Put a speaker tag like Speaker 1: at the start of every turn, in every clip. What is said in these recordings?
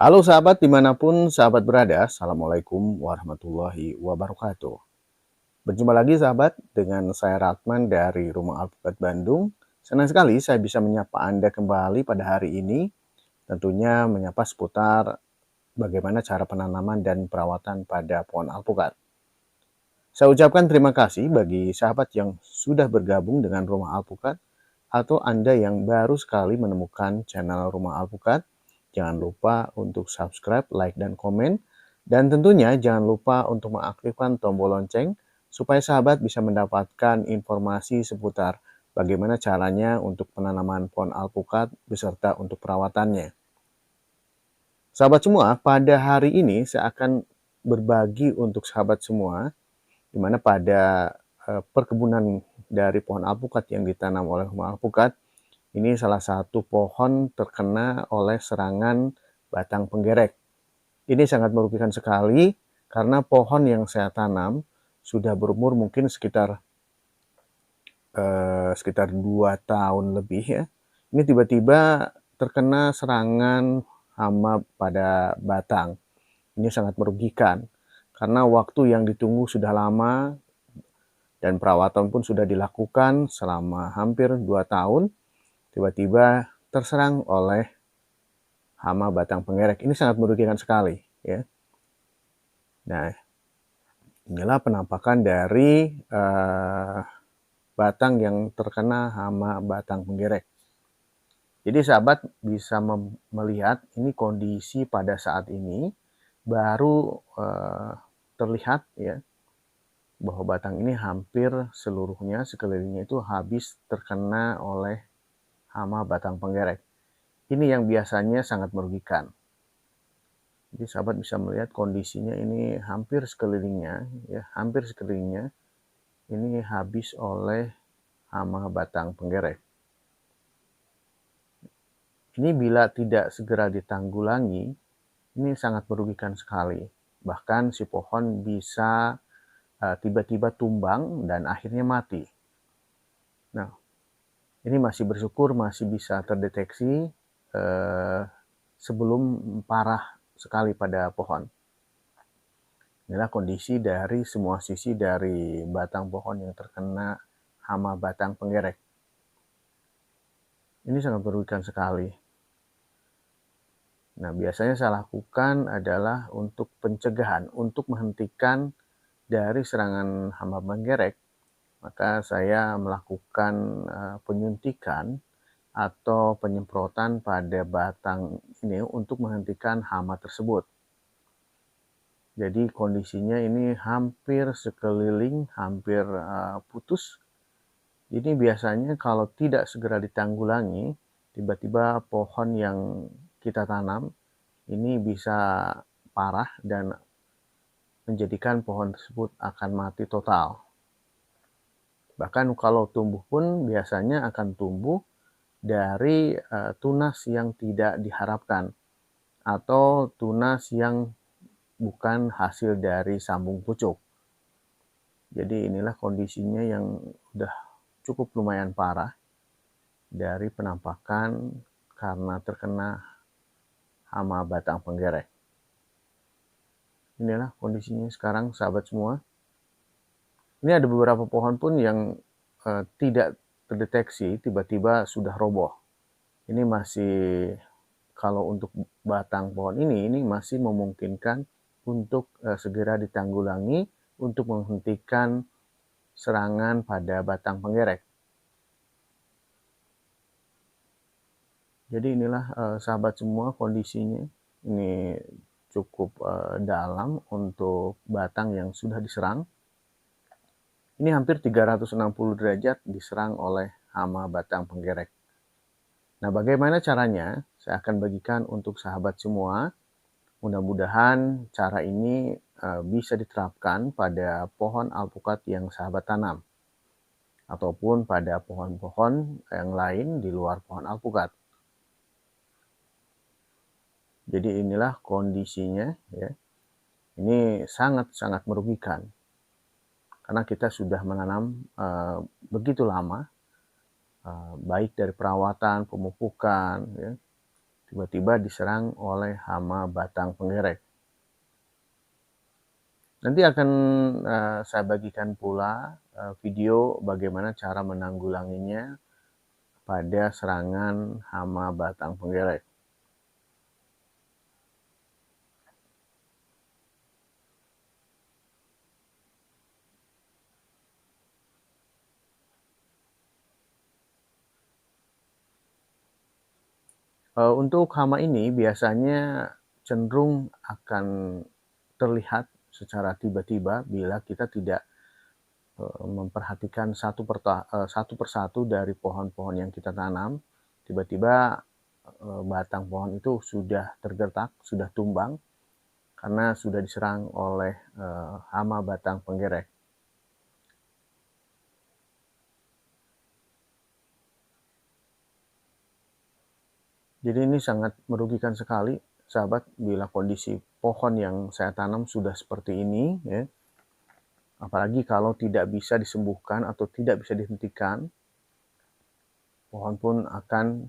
Speaker 1: Halo sahabat dimanapun sahabat berada, Assalamualaikum warahmatullahi wabarakatuh. Berjumpa lagi sahabat dengan saya Ratman dari Rumah Alpukat Bandung. Senang sekali saya bisa menyapa Anda kembali pada hari ini, tentunya menyapa seputar bagaimana cara penanaman dan perawatan pada pohon alpukat. Saya ucapkan terima kasih bagi sahabat yang sudah bergabung dengan Rumah Alpukat atau Anda yang baru sekali menemukan channel Rumah Alpukat. Jangan lupa untuk subscribe, like, dan komen. Dan tentunya jangan lupa untuk mengaktifkan tombol lonceng supaya sahabat bisa mendapatkan informasi seputar bagaimana caranya untuk penanaman pohon alpukat beserta untuk perawatannya. Sahabat semua, pada hari ini saya akan berbagi untuk sahabat semua di mana pada perkebunan dari pohon alpukat yang ditanam oleh Rumah Alpukat, ini salah satu pohon terkena oleh serangan batang penggerek. Ini sangat merugikan sekali karena pohon yang saya tanam sudah berumur mungkin sekitar 2 tahun lebih ya. Ini tiba-tiba terkena serangan hama pada batang. Ini sangat merugikan karena waktu yang ditunggu sudah lama dan perawatan pun sudah dilakukan selama hampir 2 tahun, tiba-tiba terserang oleh hama batang penggerek. Ini sangat merugikan sekali ya. Nah, inilah penampakan dari batang yang terkena hama batang penggerek. Jadi sahabat bisa melihat ini kondisi pada saat ini baru terlihat ya bahwa batang ini hampir seluruhnya sekelilingnya itu habis terkena oleh hama batang penggerek. Ini yang biasanya sangat merugikan. Jadi sahabat bisa melihat kondisinya ini hampir sekelilingnya ini habis oleh hama batang penggerek. Ini bila tidak segera ditanggulangi, ini sangat merugikan sekali. Bahkan si pohon bisa tiba-tiba tumbang dan akhirnya mati. Nah, ini masih bersyukur masih bisa terdeteksi sebelum parah sekali pada pohon. Inilah kondisi dari semua sisi dari batang pohon yang terkena hama batang penggerek. Ini sangat merugikan sekali. Nah, biasanya saya lakukan adalah untuk pencegahan, untuk menghentikan dari serangan hama penggerek, maka saya melakukan penyuntikan atau penyemprotan pada batang ini untuk menghentikan hama tersebut. Jadi kondisinya ini hampir sekeliling, hampir putus. Jadi biasanya kalau tidak segera ditanggulangi, tiba-tiba pohon yang kita tanam ini bisa parah dan menjadikan pohon tersebut akan mati total. Bahkan kalau tumbuh pun biasanya akan tumbuh dari tunas yang tidak diharapkan atau tunas yang bukan hasil dari sambung pucuk. Jadi inilah kondisinya yang udah cukup lumayan parah dari penampakan karena terkena hama batang penggerek. Inilah kondisinya sekarang sahabat semua. Ini ada beberapa pohon pun yang tidak terdeteksi tiba-tiba sudah roboh. Ini masih, kalau untuk batang pohon ini masih memungkinkan untuk segera ditanggulangi untuk menghentikan serangan pada batang penggerek. Jadi inilah sahabat semua kondisinya. Ini cukup dalam untuk batang yang sudah diserang. Ini hampir 360 derajat diserang oleh hama batang penggerek. Nah, bagaimana caranya? Saya akan bagikan untuk sahabat semua. Mudah-mudahan cara ini bisa diterapkan pada pohon alpukat yang sahabat tanam. Ataupun pada pohon-pohon yang lain di luar pohon alpukat. Jadi inilah kondisinya ya. Ini sangat-sangat merugikan. Karena kita sudah menanam begitu lama, baik dari perawatan, pemupukan, ya, tiba-tiba diserang oleh hama batang penggerek. Nanti akan saya bagikan pula video bagaimana cara menanggulanginya pada serangan hama batang penggerek. Untuk hama ini biasanya cenderung akan terlihat secara tiba-tiba bila kita tidak memperhatikan satu persatu dari pohon-pohon yang kita tanam. Tiba-tiba batang pohon itu sudah tergertak, sudah tumbang karena sudah diserang oleh hama batang penggerek. Jadi ini sangat merugikan sekali, sahabat, bila kondisi pohon yang saya tanam sudah seperti ini, ya. Apalagi kalau tidak bisa disembuhkan atau tidak bisa dihentikan, pohon pun akan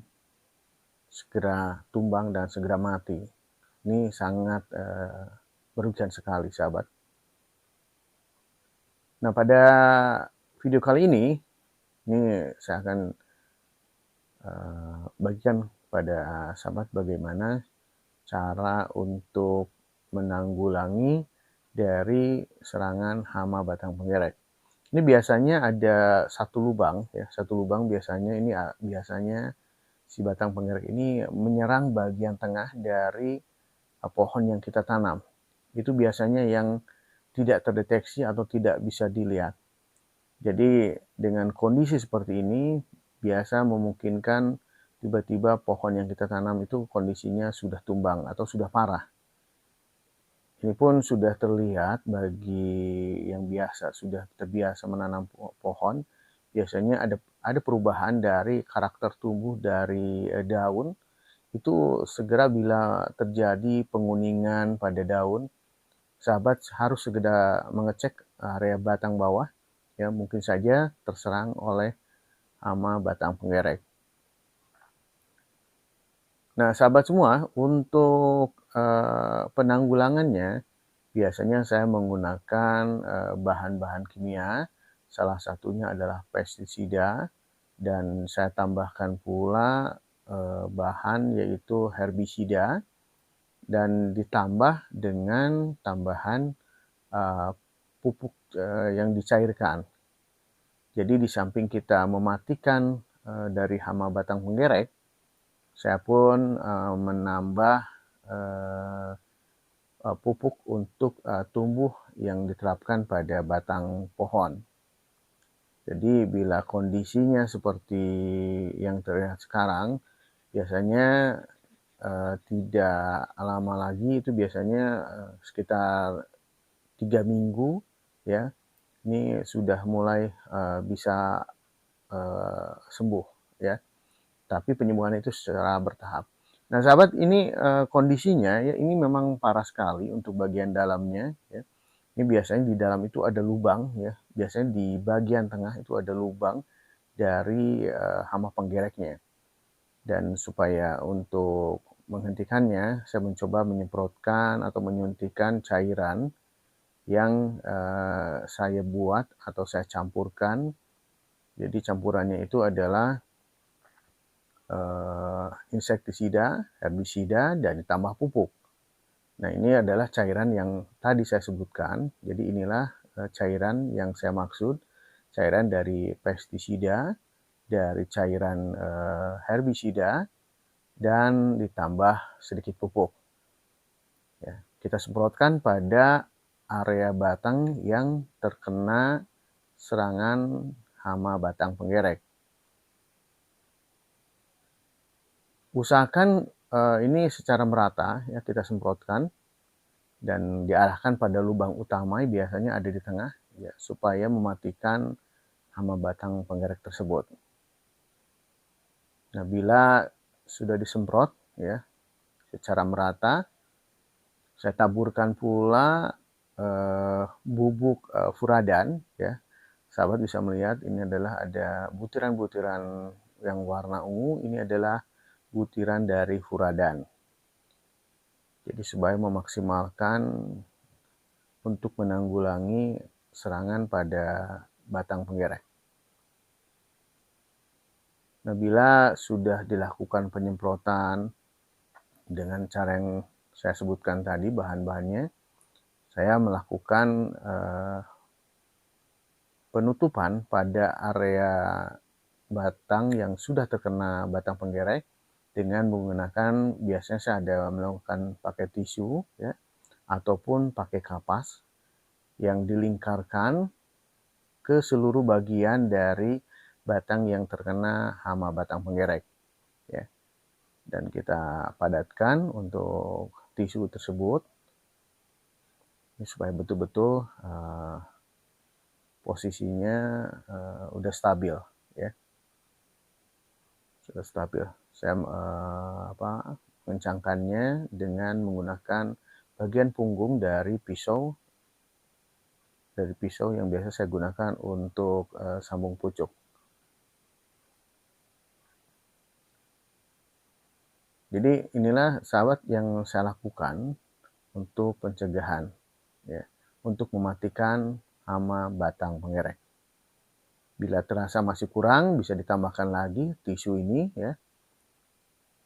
Speaker 1: segera tumbang dan segera mati. Ini sangat merugikan sekali, sahabat. Nah, pada video kali ini saya akan bagikan pada sahabat bagaimana cara untuk menanggulangi dari serangan hama batang penggerek. Ini biasanya ada satu lubang, ya, satu lubang biasanya ini biasanya si batang penggerek ini menyerang bagian tengah dari pohon yang kita tanam. Itu biasanya yang tidak terdeteksi atau tidak bisa dilihat. Jadi dengan kondisi seperti ini biasa memungkinkan tiba-tiba pohon yang kita tanam itu kondisinya sudah tumbang atau sudah parah. Ini pun sudah terlihat bagi yang sudah terbiasa menanam pohon, biasanya ada perubahan dari karakter tumbuh dari daun. Itu segera bila terjadi penguningan pada daun, sahabat harus segera mengecek area batang bawah, ya, mungkin saja terserang oleh hama batang penggerek. Nah, sahabat semua, untuk penanggulangannya biasanya saya menggunakan bahan-bahan kimia. Salah satunya adalah pestisida, dan saya tambahkan pula bahan yaitu herbisida, dan ditambah dengan tambahan pupuk yang dicairkan. Jadi di samping kita mematikan dari hama batang penggerek, saya pun menambah pupuk untuk tumbuh yang diterapkan pada batang pohon. Jadi bila kondisinya seperti yang terlihat sekarang, biasanya tidak lama lagi, itu biasanya sekitar 3 minggu, ya, ini sudah mulai bisa sembuh, ya. Tapi penyembuhan itu secara bertahap. Nah, sahabat, ini kondisinya, ya, ini memang parah sekali untuk bagian dalamnya, ya. Ini biasanya di dalam itu ada lubang, ya. Biasanya di bagian tengah itu ada lubang dari hama penggereknya. Dan supaya untuk menghentikannya, saya mencoba menyemprotkan atau menyuntikkan cairan yang saya buat atau saya campurkan. Jadi campurannya itu adalah insektisida, herbisida, dan ditambah pupuk. Nah, ini adalah cairan yang tadi saya sebutkan. Jadi inilah cairan yang saya maksud, cairan dari pestisida, dari cairan herbisida, dan ditambah sedikit pupuk. Ya, kita semprotkan pada area batang yang terkena serangan hama batang penggerek. Usahakan ini secara merata, ya, kita semprotkan dan diarahkan pada lubang utama, biasanya ada di tengah, ya, supaya mematikan hama batang penggerek tersebut. Nah, bila sudah disemprot, ya, secara merata, saya taburkan pula bubuk furadan, ya. Sahabat bisa melihat ini adalah ada butiran-butiran yang warna ungu, ini adalah butiran dari furadan. Jadi supaya memaksimalkan untuk menanggulangi serangan pada batang penggerak. Nah, bila sudah dilakukan penyemprotan dengan cara yang saya sebutkan tadi bahan-bahannya, saya melakukan penutupan pada area batang yang sudah terkena batang penggerak dengan menggunakan, biasanya saya ada melakukan pakai tisu ya, ataupun pakai kapas yang dilingkarkan ke seluruh bagian dari batang yang terkena hama batang penggerak ya. Dan kita padatkan untuk tisu tersebut ini supaya betul-betul posisinya udah stabil ya, sudah stabil. Saya mengencangkannya dengan menggunakan bagian punggung dari pisau yang biasa saya gunakan untuk sambung pucuk. Jadi inilah sahabat yang saya lakukan untuk pencegahan ya, untuk mematikan hama batang penggerak. Bila terasa masih kurang, bisa ditambahkan lagi tisu ini ya.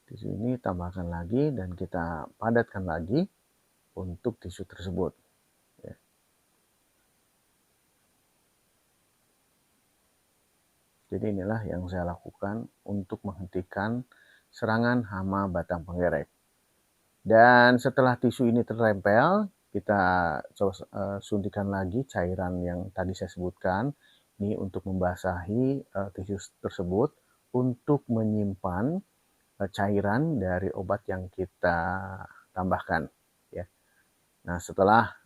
Speaker 1: Tisu ini tambahkan lagi dan kita padatkan lagi untuk tisu tersebut ya. Jadi inilah yang saya lakukan untuk menghentikan serangan hama batang penggerak. Dan setelah tisu ini tertempel, kita coba suntikan lagi cairan yang tadi saya sebutkan. Ini untuk membasahi tisu tersebut untuk menyimpan cairan dari obat yang kita tambahkan. Ya. Nah, setelah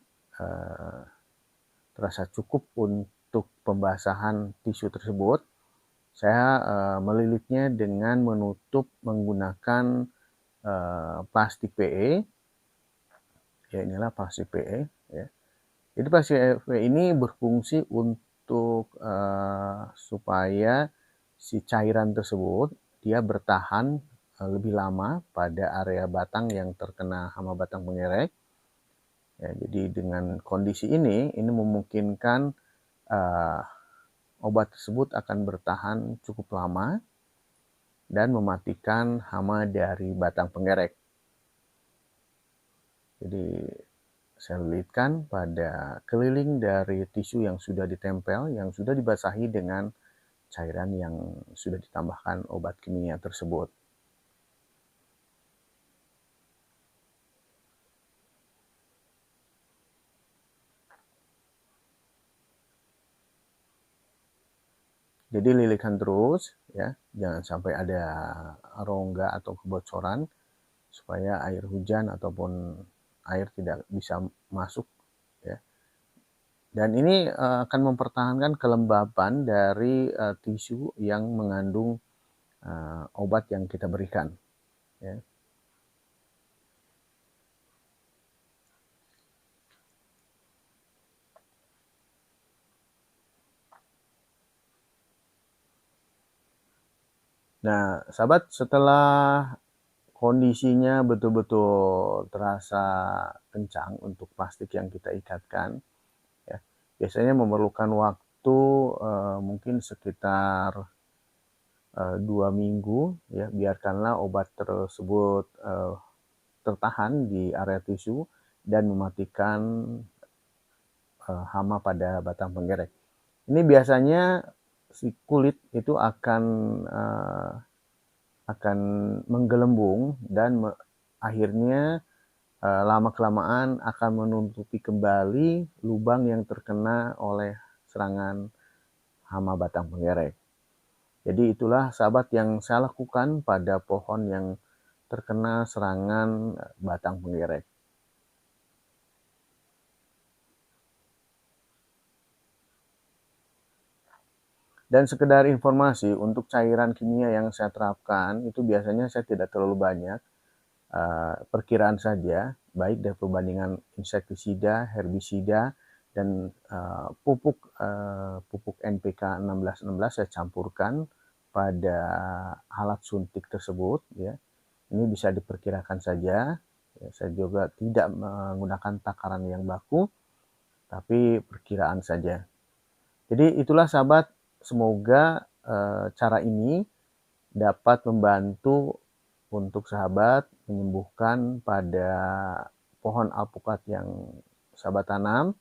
Speaker 1: terasa cukup untuk pembasahan tisu tersebut, saya melilitnya dengan menutup menggunakan plastik PE. Ya, inilah plastik PE ya. Jadi plastik PE ini berfungsi untuk supaya si cairan tersebut dia bertahan lebih lama pada area batang yang terkena hama batang penggerak. Ya, jadi dengan kondisi ini memungkinkan obat tersebut akan bertahan cukup lama dan mematikan hama dari batang penggerak. Jadi saya lilitkan pada keliling dari tisu yang sudah ditempel, yang sudah dibasahi dengan cairan yang sudah ditambahkan obat kimia tersebut. Jadi lilitkan terus ya, jangan sampai ada rongga atau kebocoran supaya air hujan ataupun air tidak bisa masuk ya. Dan ini akan mempertahankan kelembaban dari tisu yang mengandung obat yang kita berikan ya. Nah, sahabat, setelah kondisinya betul-betul terasa kencang untuk plastik yang kita ikatkan, ya, biasanya memerlukan waktu mungkin sekitar 2 minggu, ya, biarkanlah obat tersebut tertahan di area tisu dan mematikan hama pada batang penggerak. Ini biasanya si kulit itu akan menggelembung dan akhirnya lama-kelamaan akan menutupi kembali lubang yang terkena oleh serangan hama batang penggerak. Jadi itulah sahabat yang saya lakukan pada pohon yang terkena serangan batang penggerak. Dan sekedar informasi, untuk cairan kimia yang saya terapkan itu biasanya saya tidak terlalu banyak, perkiraan saja, baik dari perbandingan insektisida, herbisida, dan pupuk NPK 1616 saya campurkan pada alat suntik tersebut ya. Ini bisa diperkirakan saja. Ya, saya juga tidak menggunakan takaran yang baku, tapi perkiraan saja. Jadi itulah sahabat, semoga cara ini dapat membantu untuk sahabat menyembuhkan pada pohon alpukat yang sahabat tanam.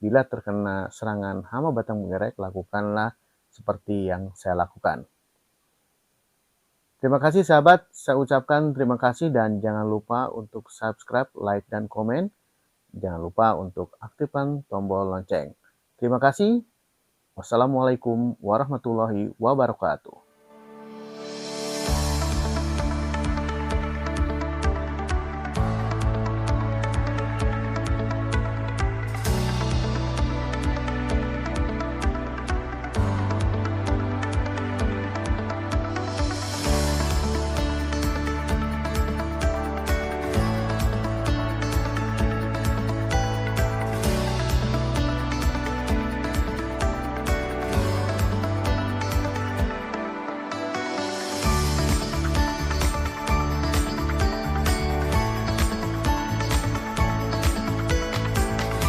Speaker 1: Bila terkena serangan hama batang menggerak, lakukanlah seperti yang saya lakukan. Terima kasih sahabat, saya ucapkan terima kasih dan jangan lupa untuk subscribe, like, dan komen. Jangan lupa untuk aktifkan tombol lonceng. Terima kasih. Wassalamualaikum warahmatullahi wabarakatuh.